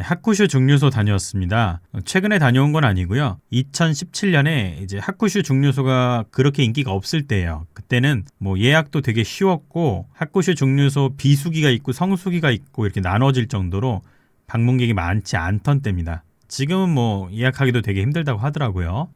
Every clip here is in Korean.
하쿠슈 증류소 다녀왔습니다. 최근에 다녀온 건 아니고요. 2017년에 이제 하쿠슈 증류소가 그렇게 인기가 없을 때예요. 그때는 뭐 예약도 되게 쉬웠고 하쿠슈 증류소 비수기가 있고 성수기가 있고 이렇게 나눠질 정도로 방문객이 많지 않던 때입니다. 지금은 뭐 예약하기도 되게 힘들다고 하더라고요.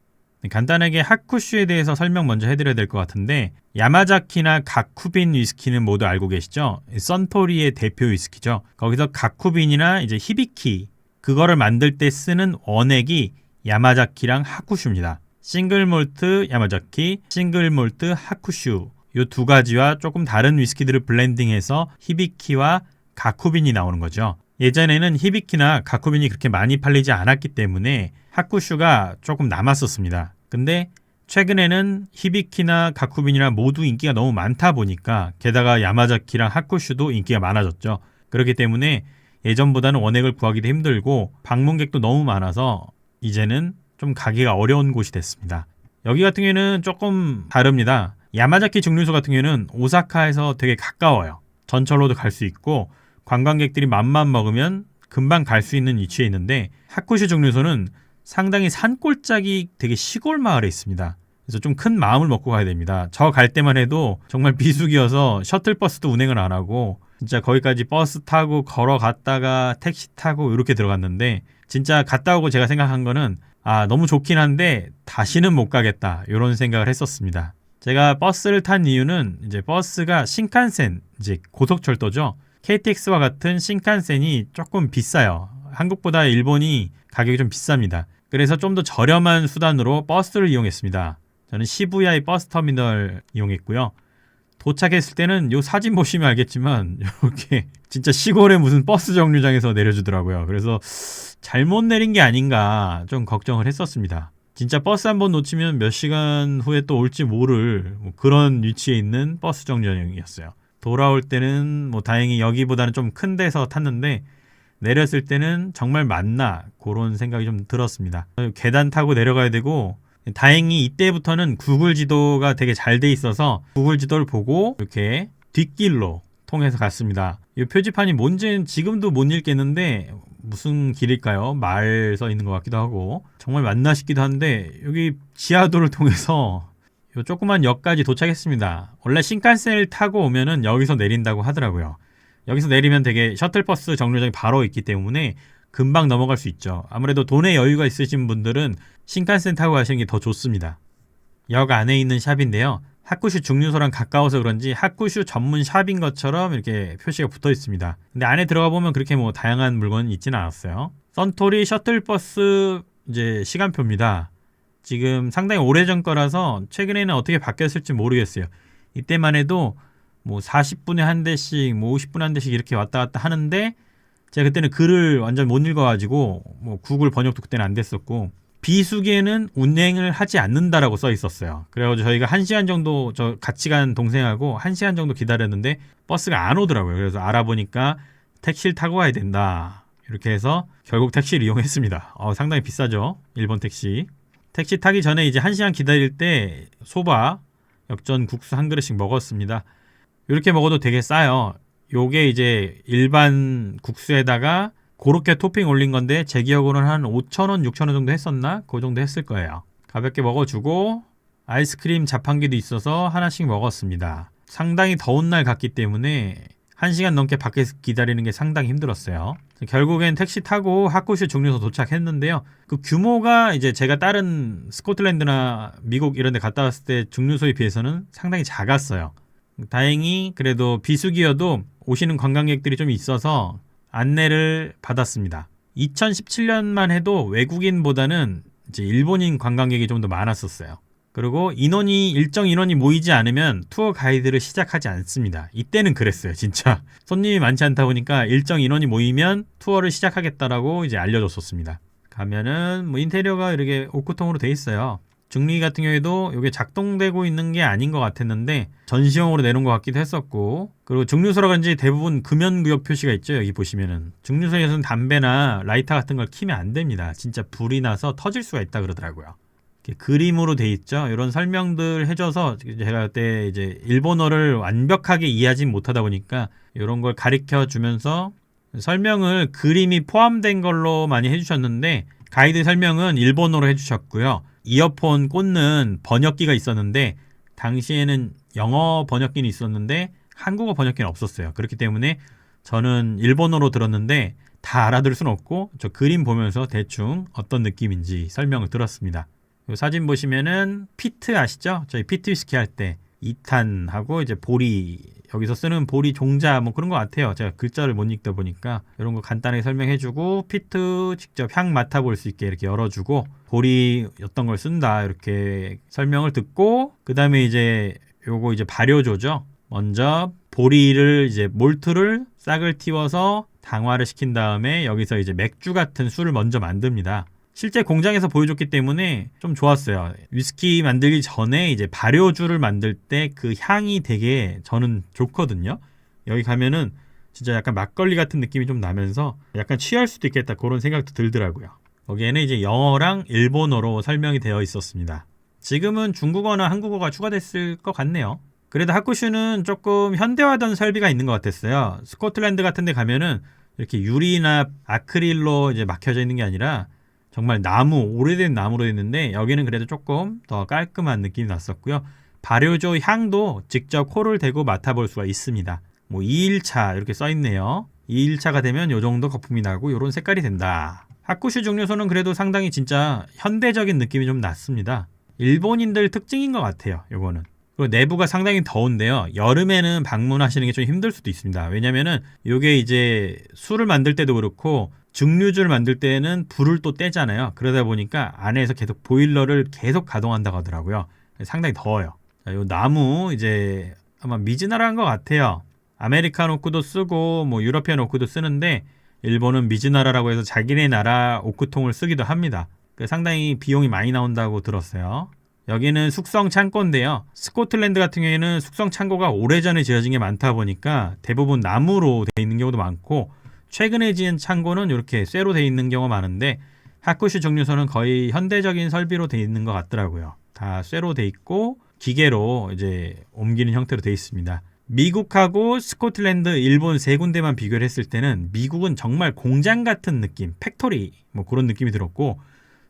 간단하게 하쿠슈에 대해서 설명 먼저 해드려야 될 것 같은데, 야마자키나 가쿠빈 위스키는 모두 알고 계시죠? 썬토리의 대표 위스키죠. 거기서 가쿠빈이나 이제 히비키, 그거를 만들 때 쓰는 원액이 야마자키랑 하쿠슈입니다. 싱글 몰트 야마자키, 싱글 몰트 하쿠슈, 이 두 가지와 조금 다른 위스키들을 블렌딩해서 히비키와 가쿠빈이 나오는 거죠. 예전에는 히비키나 가쿠빈이 그렇게 많이 팔리지 않았기 때문에 하쿠슈가 조금 남았었습니다. 근데 최근에는 히비키나 가쿠빈이나 모두 인기가 너무 많다 보니까, 게다가 야마자키랑 하쿠슈도 인기가 많아졌죠. 그렇기 때문에 예전보다는 원액을 구하기도 힘들고 방문객도 너무 많아서 이제는 좀 가기가 어려운 곳이 됐습니다. 여기 같은 경우에는 조금 다릅니다. 야마자키 증류소 같은 경우에는 오사카에서 되게 가까워요. 전철로도 갈 수 있고 관광객들이 맘만 먹으면 금방 갈 수 있는 위치에 있는데, 하쿠슈 증류소는 상당히 산골짜기 되게 시골 마을에 있습니다. 그래서 좀 큰 마음을 먹고 가야 됩니다. 저 갈 때만 해도 정말 비수기여서 셔틀버스도 운행을 안 하고 진짜 거기까지 버스 타고 걸어갔다가 택시 타고 이렇게 들어갔는데, 진짜 갔다 오고 제가 생각한 거는 너무 좋긴 한데 다시는 못 가겠다, 이런 생각을 했었습니다. 제가 버스를 탄 이유는 이제 버스가 신칸센, 이제 고속철도죠. KTX와 같은 신칸센이 조금 비싸요. 한국보다 일본이 가격이 좀 비쌉니다. 그래서 좀 더 저렴한 수단으로 버스를 이용했습니다. 저는 시부야의 버스터미널 이용했고요. 도착했을 때는 요 사진 보시면 알겠지만 이렇게 진짜 시골의 무슨 버스 정류장에서 내려주더라고요. 그래서 잘못 내린 게 아닌가 좀 걱정을 했었습니다. 진짜 버스 한번 놓치면 몇 시간 후에 또 올지 모를 그런 위치에 있는 버스 정류장이었어요. 돌아올 때는 뭐 다행히 여기보다는 좀 큰 데서 탔는데, 내렸을 때는 정말 맞나 그런 생각이 좀 들었습니다. 계단 타고 내려가야 되고, 다행히 이때부터는 구글 지도가 되게 잘 돼 있어서 구글 지도를 보고 이렇게 뒷길로 통해서 갔습니다. 이 표지판이 뭔지는 지금도 못 읽겠는데 무슨 길일까요? 말 써 있는 것 같기도 하고 정말 맞나 싶기도 한데, 여기 지하도를 통해서 이 조그만 역까지 도착했습니다. 원래 신칸센을 타고 오면은 여기서 내린다고 하더라고요. 여기서 내리면 되게 셔틀버스 정류장이 바로 있기 때문에 금방 넘어갈 수 있죠. 아무래도 돈에 여유가 있으신 분들은 신칸센 타고 가시는 게 더 좋습니다. 역 안에 있는 샵인데요. 하쿠슈 증류소랑 가까워서 그런지 하쿠슈 전문 샵인 것처럼 이렇게 표시가 붙어 있습니다. 근데 안에 들어가 보면 그렇게 뭐 다양한 물건은 있지는 않았어요. 썬토리 셔틀버스 이제 시간표입니다. 지금 상당히 오래전 거라서 최근에는 어떻게 바뀌었을지 모르겠어요. 이때만 해도 뭐 40분에 한 대씩, 뭐 50분에 한 대씩 이렇게 왔다 갔다 하는데, 제가 그때는 글을 완전 못 읽어가지고 뭐 구글 번역도 그때는 안 됐었고, 비수기에는 운행을 하지 않는다라고 써 있었어요. 그래가지고 저희가 1시간 정도, 저 같이 간 동생하고 1시간 정도 기다렸는데 버스가 안 오더라고요. 그래서 알아보니까 택시를 타고 가야 된다, 이렇게 해서 결국 택시를 이용했습니다. 상당히 비싸죠, 일본 택시. 택시 타기 전에 이제 1시간 기다릴 때 소바, 역전 국수 한 그릇씩 먹었습니다. 이렇게 먹어도 되게 싸요. 요게 이제 일반 국수에다가 고로케 토핑 올린 건데, 제 기억으로는 한 5,000원, 6,000원 정도 했었나? 그 정도 했을 거예요. 가볍게 먹어주고 아이스크림 자판기도 있어서 하나씩 먹었습니다. 상당히 더운 날 갔기 때문에 1시간 넘게 밖에서 기다리는 게 상당히 힘들었어요. 결국엔 택시 타고 하쿠슈 증류소 도착했는데요. 그 규모가 이제 제가 다른 스코틀랜드나 미국 이런 데 갔다 왔을 때 증류소에 비해서는 상당히 작았어요. 다행히 그래도 비수기여도 오시는 관광객들이 좀 있어서 안내를 받았습니다. 2017년만 해도 외국인보다는 이제 일본인 관광객이 좀 더 많았었어요. 그리고 일정 인원이 모이지 않으면 투어 가이드를 시작하지 않습니다. 이때는 그랬어요, 진짜. 손님이 많지 않다 보니까 일정 인원이 모이면 투어를 시작하겠다라고 이제 알려줬었습니다. 가면은 뭐 인테리어가 이렇게 오크통으로 돼 있어요. 증리 같은 경우에도 이게 작동되고 있는 게 아닌 것 같았는데 전시용으로 내놓은 것 같기도 했었고, 그리고 증류소라 그런지 대부분 금연구역 표시가 있죠. 여기 보시면은 증류소에서는 담배나 라이터 같은 걸 켜면 안 됩니다. 진짜 불이 나서 터질 수가 있다 그러더라고요. 이렇게 그림으로 돼 있죠. 이런 설명들 해줘서 제가 그때 이제 일본어를 완벽하게 이해하지 못하다 보니까 이런 걸 가르쳐 주면서 설명을 그림이 포함된 걸로 많이 해주셨는데 가이드 설명은 일본어로 해주셨고요. 이어폰 꽂는 번역기가 있었는데 당시에는 영어 번역기는 있었는데 한국어 번역기는 없었어요. 그렇기 때문에 저는 일본어로 들었는데 다 알아들을 수는 없고 저 그림 보면서 대충 어떤 느낌인지 설명을 들었습니다. 이 사진 보시면은 피트 아시죠? 저희 피트 위스키 할 때 2탄하고 이제 보리, 여기서 쓰는 보리 종자 뭐 그런 것 같아요. 제가 글자를 못 읽다 보니까 이런 거 간단하게 설명해주고 피트 직접 향 맡아볼 수 있게 이렇게 열어주고 보리 어떤 걸 쓴다 이렇게 설명을 듣고 그 다음에 이제 요거 이제 발효조죠. 먼저 보리를 이제 몰트를 싹을 틔워서 당화를 시킨 다음에 여기서 이제 맥주 같은 술을 먼저 만듭니다. 실제 공장에서 보여줬기 때문에 좀 좋았어요. 위스키 만들기 전에 이제 발효주를 만들 때 그 향이 되게 저는 좋거든요. 여기 가면은 진짜 약간 막걸리 같은 느낌이 좀 나면서 약간 취할 수도 있겠다 그런 생각도 들더라고요. 거기에는 이제 영어랑 일본어로 설명이 되어 있었습니다. 지금은 중국어나 한국어가 추가됐을 것 같네요. 그래도 하쿠슈는 조금 현대화된 설비가 있는 것 같았어요. 스코틀랜드 같은 데 가면은 이렇게 유리나 아크릴로 이제 막혀져 있는 게 아니라 정말 나무, 오래된 나무로 있는데 여기는 그래도 조금 더 깔끔한 느낌이 났었고요. 발효조 향도 직접 코를 대고 맡아볼 수가 있습니다. 뭐 2일차 이렇게 써있네요. 2일차가 되면 요 정도 거품이 나고 요런 색깔이 된다. 하쿠슈 증류소는 그래도 상당히 진짜 현대적인 느낌이 좀 났습니다. 일본인들 특징인 것 같아요. 요거는. 그리고 내부가 상당히 더운데요. 여름에는 방문하시는 게 좀 힘들 수도 있습니다. 왜냐면은 요게 이제 술을 만들 때도 그렇고 증류주를 만들 때는 불을 또 떼잖아요. 그러다 보니까 안에서 계속 보일러를 계속 가동한다고 하더라고요. 상당히 더워요. 자, 요 나무 이제 아마 미즈나라인 것 같아요. 아메리칸 오크도 쓰고 뭐 유러피안 오크도 쓰는데 일본은 미즈나라라고 해서 자기네 나라 오크통을 쓰기도 합니다. 상당히 비용이 많이 나온다고 들었어요. 여기는 숙성 창고인데요. 스코틀랜드 같은 경우에는 숙성 창고가 오래전에 지어진 게 많다 보니까 대부분 나무로 되어 있는 경우도 많고 최근에 지은 창고는 이렇게 쇠로 되어 있는 경우가 많은데 하쿠슈 증류소는 거의 현대적인 설비로 되어 있는 것 같더라고요. 다 쇠로 되어 있고 기계로 이제 옮기는 형태로 되어 있습니다. 미국하고 스코틀랜드, 일본 세 군데만 비교를 했을 때는 미국은 정말 공장 같은 느낌, 팩토리 뭐 그런 느낌이 들었고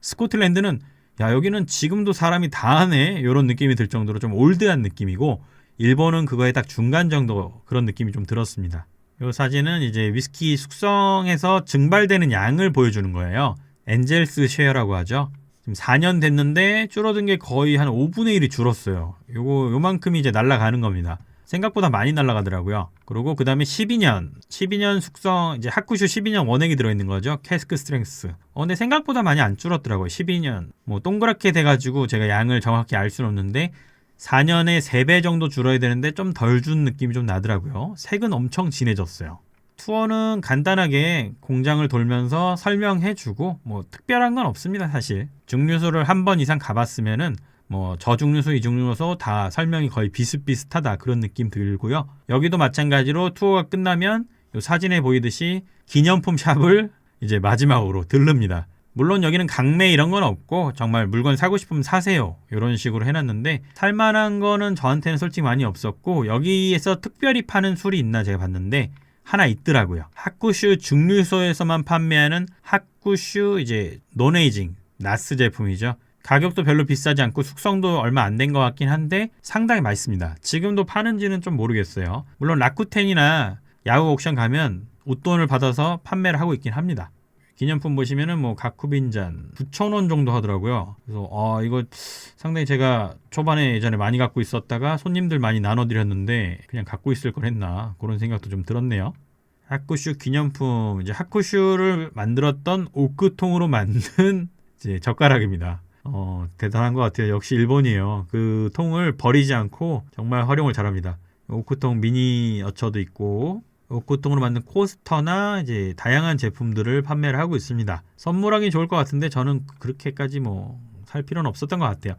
스코틀랜드는 야 여기는 지금도 사람이 다 하네 이런 느낌이 들 정도로 좀 올드한 느낌이고 일본은 그거에 딱 중간 정도 그런 느낌이 좀 들었습니다. 이 사진은 이제 위스키 숙성해서 증발되는 양을 보여주는 거예요. 엔젤스 쉐어라고 하죠. 지금 4년 됐는데 줄어든 게 거의 한 5분의 1이 줄었어요. 요만큼이 이제 날아가는 겁니다. 생각보다 많이 날아가더라고요. 그리고 그 다음에 12년 숙성, 이제 하쿠슈 12년 원액이 들어있는 거죠. 캐스크 스트렝스. 근데 생각보다 많이 안 줄었더라고요. 12년. 뭐 동그랗게 돼가지고 제가 양을 정확히 알 수는 없는데 4년에 3배 정도 줄어야 되는데 좀 덜 준 느낌이 좀 나더라고요. 색은 엄청 진해졌어요. 투어는 간단하게 공장을 돌면서 설명해주고 뭐 특별한 건 없습니다. 사실 증류소를 한 번 이상 가봤으면은 뭐 저증류소, 이증류소 다 설명이 거의 비슷비슷하다 그런 느낌 들고요. 여기도 마찬가지로 투어가 끝나면 요 사진에 보이듯이 기념품 샵을 이제 마지막으로 들릅니다. 물론 여기는 강매 이런 건 없고 정말 물건 사고 싶으면 사세요 이런 식으로 해놨는데 살만한 거는 저한테는 솔직히 많이 없었고 여기에서 특별히 파는 술이 있나 제가 봤는데 하나 있더라고요. 하쿠슈 증류소에서만 판매하는 하쿠슈 이제 논에이징 나스 제품이죠. 가격도 별로 비싸지 않고 숙성도 얼마 안 된 것 같긴 한데 상당히 맛있습니다. 지금도 파는지는 좀 모르겠어요. 물론 라쿠텐이나 야후 옥션 가면 웃돈을 받아서 판매를 하고 있긴 합니다. 기념품 보시면은 뭐 가쿠빈잔 9,000원 정도 하더라고요. 그래서 이거 상당히 제가 초반에 예전에 많이 갖고 있었다가 손님들 많이 나눠드렸는데 그냥 갖고 있을 걸 했나 그런 생각도 좀 들었네요. 하쿠슈 기념품 이제 하쿠슈를 만들었던 오크통으로 만든 이제 젓가락입니다. 대단한 것 같아요. 역시 일본이에요. 그 통을 버리지 않고 정말 활용을 잘합니다. 오크통 미니어처도 있고 오크통으로 만든 코스터나 이제 다양한 제품들을 판매를 하고 있습니다. 선물하기 좋을 것 같은데 저는 그렇게까지 뭐 살 필요는 없었던 것 같아요.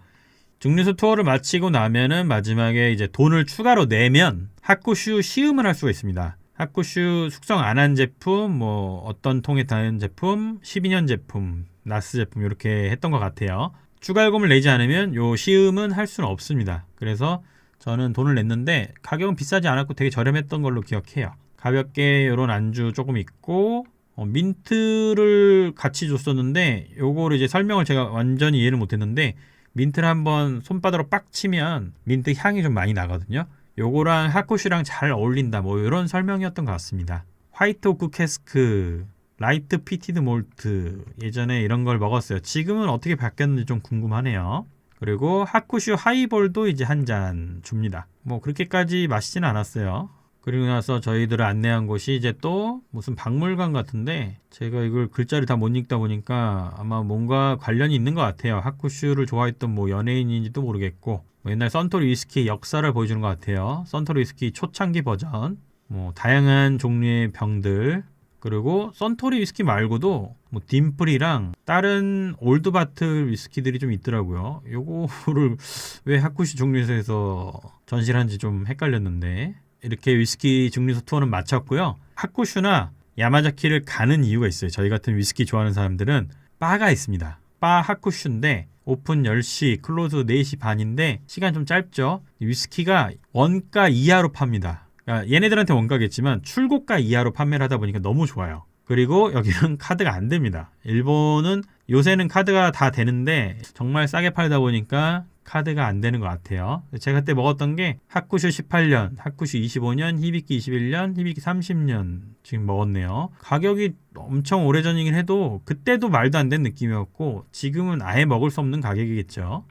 증류소 투어를 마치고 나면은 마지막에 이제 돈을 추가로 내면 하쿠슈 시음을 할 수가 있습니다. 하쿠슈 숙성 안 한 제품, 뭐 어떤 통에 다른 제품, 12년 제품, 나스 제품 이렇게 했던 것 같아요. 추가 요금을 내지 않으면 요 시음은 할 수는 없습니다. 그래서 저는 돈을 냈는데 가격은 비싸지 않았고 되게 저렴했던 걸로 기억해요. 가볍게 이런 안주 조금 있고 민트를 같이 줬었는데 요거를 이제 설명을 제가 완전히 이해를 못했는데 민트를 한번 손바닥으로 빡 치면 민트 향이 좀 많이 나거든요. 요거랑 핫쿠슈랑 잘 어울린다 뭐 이런 설명이었던 것 같습니다. 화이트 오크 캐스크 라이트 피티드 몰트 예전에 이런 걸 먹었어요. 지금은 어떻게 바뀌었는지 좀 궁금하네요. 그리고 핫쿠슈 하이볼도 이제 한 잔 줍니다. 뭐 그렇게까지 마시진 않았어요. 그리고 나서 저희들을 안내한 곳이 이제 또 무슨 박물관 같은데 제가 이걸 글자를 다 못 읽다 보니까 아마 뭔가 관련이 있는 것 같아요. 핫쿠슈를 좋아했던 뭐 연예인인지도 모르겠고 뭐 옛날 썬토리 위스키 역사를 보여주는 것 같아요. 썬토리 위스키 초창기 버전 뭐 다양한 종류의 병들 그리고 썬토리 위스키 말고도 뭐 딤플이랑 다른 올드바틀 위스키들이 좀 있더라고요. 요거를 왜 핫쿠슈 증류소에서 전시를 하는지 좀 헷갈렸는데 이렇게 위스키 증류소 투어는 마쳤고요. 핫쿠슈나 야마자키를 가는 이유가 있어요. 저희 같은 위스키 좋아하는 사람들은 바가 있습니다. 바 핫쿠슈인데 오픈 10시, 클로즈 4시 반인데 시간 좀 짧죠. 위스키가 원가 이하로 팝니다. 그러니까 얘네들한테 원가겠지만 출고가 이하로 판매를 하다 보니까 너무 좋아요. 그리고 여기는 카드가 안 됩니다. 일본은 요새는 카드가 다 되는데 정말 싸게 팔다 보니까 카드가 안 되는 것 같아요. 제가 그때 먹었던 게 핫쿠슈 18년, 핫쿠슈 25년, 히비키 21년, 히비키 30년 지금 먹었네요. 가격이 엄청 오래전이긴 해도 그때도 말도 안 되는 느낌이었고 지금은 아예 먹을 수 없는 가격이겠죠.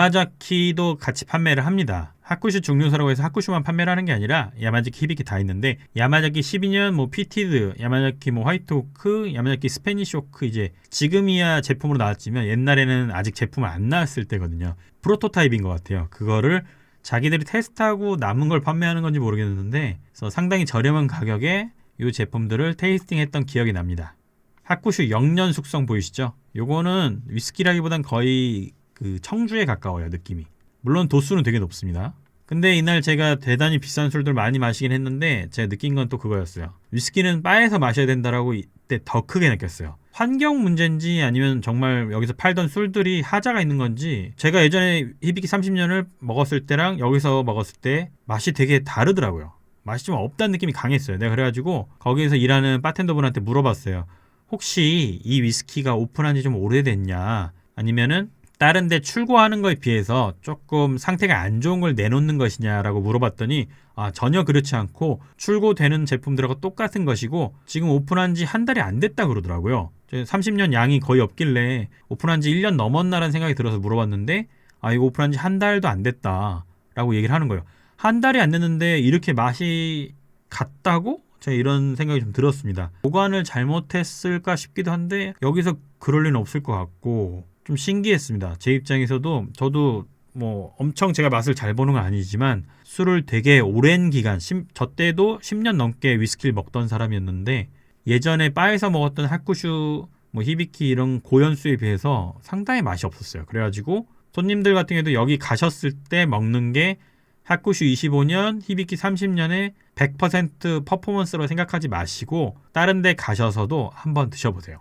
야마자키도 같이 판매를 합니다. 핫쿠슈 증류소라고 해서 핫쿠슈만 판매를 하는 게 아니라 야마자키, 히비키 다 있는데 야마자키 12년 뭐 피티드, 야마자키 뭐 화이트 오크, 야마자키 스페니쉬 오크 이제 지금이야 제품으로 나왔지만 옛날에는 아직 제품 안 나왔을 때거든요. 프로토타입인 것 같아요. 그거를 자기들이 테스트하고 남은 걸 판매하는 건지 모르겠는데 그래서 상당히 저렴한 가격에 이 제품들을 테이스팅했던 기억이 납니다. 핫쿠슈 영년 숙성 보이시죠? 요거는 위스키라기보단 거의 그 청주에 가까워요 느낌이. 물론 도수는 되게 높습니다. 근데 이날 제가 대단히 비싼 술들 많이 마시긴 했는데 제가 느낀 건 또 그거였어요. 위스키는 바에서 마셔야 된다라고 이때 더 크게 느꼈어요. 환경 문제인지 아니면 정말 여기서 팔던 술들이 하자가 있는 건지 제가 예전에 히비키 30년을 먹었을 때랑 여기서 먹었을 때 맛이 되게 다르더라고요. 맛이 좀 없다는 느낌이 강했어요. 내가 그래가지고 거기에서 일하는 바텐더분한테 물어봤어요. 혹시 이 위스키가 오픈한 지 좀 오래됐냐 아니면은 다른 데 출고하는 거에 비해서 조금 상태가 안 좋은 걸 내놓는 것이냐라고 물어봤더니 전혀 그렇지 않고 출고되는 제품들하고 똑같은 것이고 지금 오픈한 지 한 달이 안 됐다 그러더라고요. 30년 양이 거의 없길래 오픈한 지 1년 넘었나라는 생각이 들어서 물어봤는데 이거 오픈한 지 한 달도 안 됐다라고 얘기를 하는 거예요. 한 달이 안 됐는데 이렇게 맛이 같다고? 제가 이런 생각이 좀 들었습니다. 보관을 잘못했을까 싶기도 한데 여기서 그럴 리는 없을 것 같고 좀 신기했습니다. 제 입장에서도 저도 뭐 엄청 제가 맛을 잘 보는 건 아니지만 술을 되게 오랜 기간 저 때도 10년 넘게 위스키를 먹던 사람이었는데 예전에 바에서 먹었던 핫쿠슈 뭐 히비키 이런 고연수에 비해서 상당히 맛이 없었어요. 그래가지고 손님들 같은 경우도 여기 가셨을 때 먹는 게 핫쿠슈 25년, 히비키 30년의 100% 퍼포먼스로 생각하지 마시고 다른 데 가셔서도 한번 드셔보세요.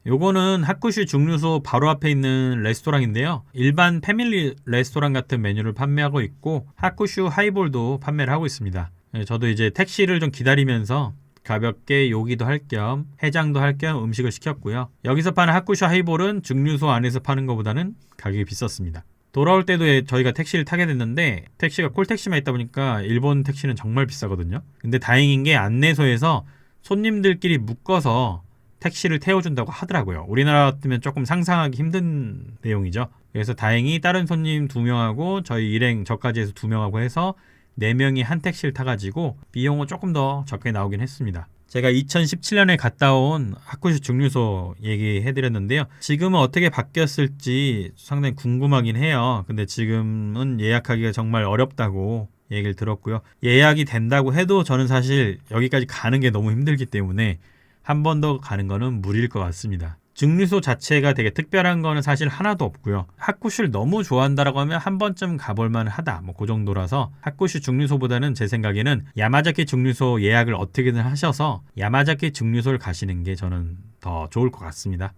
요거는 핫쿠슈 증류소 바로 앞에 있는 레스토랑인데요. 일반 패밀리 레스토랑 같은 메뉴를 판매하고 있고 핫쿠슈 하이볼도 판매를 하고 있습니다. 저도 이제 택시를 좀 기다리면서 가볍게 요기도 할 겸 해장도 할 겸 음식을 시켰고요. 여기서 파는 핫쿠슈 하이볼은 증류소 안에서 파는 것보다는 가격이 비쌌습니다. 돌아올 때도 저희가 택시를 타게 됐는데 택시가 콜택시만 있다 보니까 일본 택시는 정말 비싸거든요. 근데 다행인 게 안내소에서 손님들끼리 묶어서 택시를 태워준다고 하더라고요. 우리나라 같으면 조금 상상하기 힘든 내용이죠. 그래서 다행히 다른 손님 2명하고 저희 일행 저까지 해서 2명하고 해서 4명이 한 택시를 타가지고 비용은 조금 더 적게 나오긴 했습니다. 제가 2017년에 갔다 온 핫쿠슈 증류소 얘기해드렸는데요. 지금은 어떻게 바뀌었을지 상당히 궁금하긴 해요. 근데 지금은 예약하기가 정말 어렵다고 얘기를 들었고요. 예약이 된다고 해도 저는 사실 여기까지 가는 게 너무 힘들기 때문에 한 번 더 가는 거는 무리일 것 같습니다. 증류소 자체가 되게 특별한 거는 사실 하나도 없고요. 핫쿠슈를 너무 좋아한다라고 하면 한 번쯤 가볼 만하다. 뭐 그 정도라서 핫쿠슈 증류소보다는 제 생각에는 야마자키 증류소 예약을 어떻게든 하셔서 야마자키 증류소를 가시는 게 저는 더 좋을 것 같습니다.